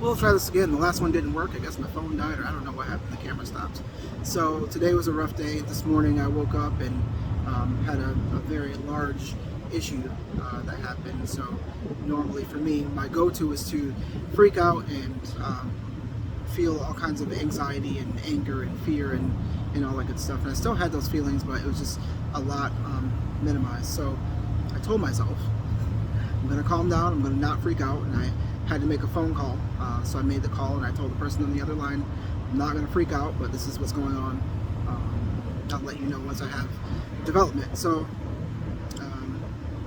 We'll try this again. The last one didn't work. I guess my phone died, or I don't know what happened. The camera stopped. So today was a rough day. This morning I woke up and had a very large issue that happened. So normally for me, my go-to is to freak out and feel all kinds of anxiety and anger and fear and all that good stuff. And I still had those feelings, but it was just a lot minimized. So I told myself, I'm going to calm down, I'm going to not freak out, and I had to make a phone call. So I made the call and I told the person on the other line, I'm not going to freak out, but this is what's going on. I'll let you know once I have development. So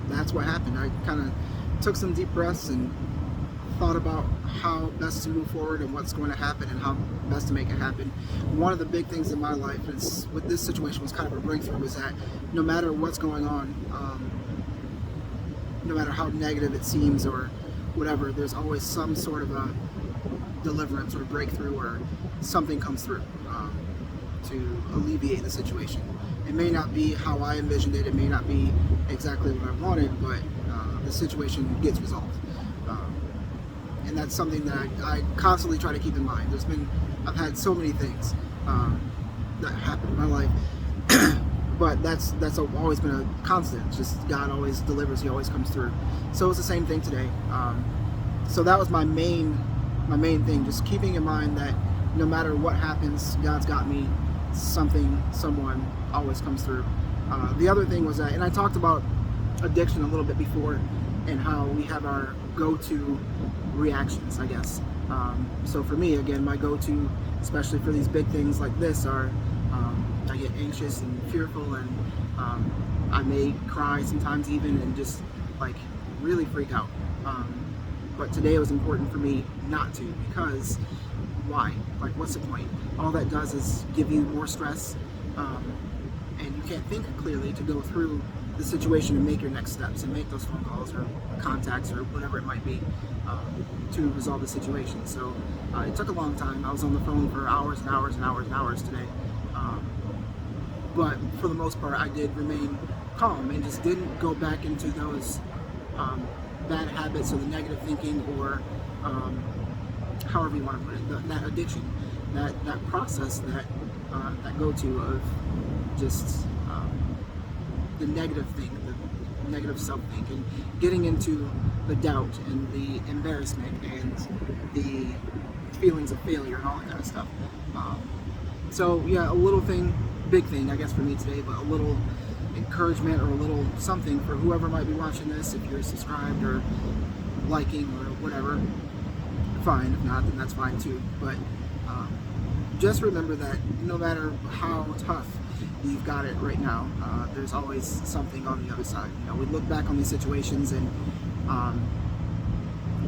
that's what happened. I kind of took some deep breaths and thought about how best to move forward and what's going to happen and how best to make it happen. One of the big things in my life is, with this situation, was kind of a breakthrough, is that no matter what's going on, no matter how negative it seems or whatever, there's always some sort of a deliverance or breakthrough, or something comes through to alleviate the situation. It may not be how I envisioned it, it may not be exactly what I wanted, but the situation gets resolved. And that's something that I constantly try to keep in mind. I've had so many things that happen in my life, but that's always been a constant. It's just God always delivers, He always comes through. So it's the same thing today. So that was my main thing, just keeping in mind that no matter what happens, God's got me. Someone always comes through. The other thing was that, and I talked about addiction a little bit before, and how we have our go-to reactions, I guess. So for me, again, my go-to, especially for these big things like this, are I get anxious and fearful, and I may cry sometimes even, and just like really freak out. But today it was important for me not to, because why? Like, what's the point? All that does is give you more stress, and you can't think clearly to go through the situation and make your next steps and make those phone calls or contacts or whatever it might be to resolve the situation. So it took a long time. I was on the phone for hours and hours and hours and hours today. But for the most part, I did remain calm and just didn't go back into those bad habits or the negative thinking, or however you want to put it, that addiction, that process, that go-to of just the negative thing, the negative self-think, and getting into the doubt and the embarrassment and the feelings of failure and all that kind of stuff. So yeah, a little thing, big thing, I guess, for me today, but a little encouragement or a little something for whoever might be watching this. If you're subscribed or liking or whatever, fine. If not, then that's fine too. But just remember that no matter how tough you've got it right now, there's always something on the other side. You know, we look back on these situations and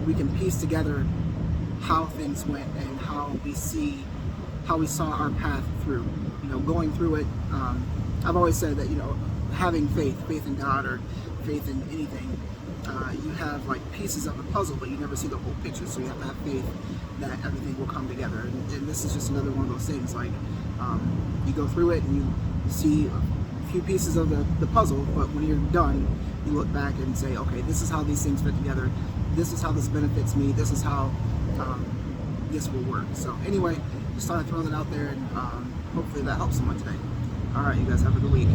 we can piece together how things went and how we saw our path through. You know, going through it. I've always said that, you know, having faith in God or faith in anything, you have like pieces of the puzzle, but you never see the whole picture. So you have to have faith that everything will come together. And this is just another one of those things. Like, you go through it and you see a few pieces of the puzzle, but when you're done, you look back and say, okay, this is how these things fit together. This is how this benefits me. This is how this will work. So anyway, just thought I'd throw that out there, and hopefully that helps someone today. All right, you guys have a good week.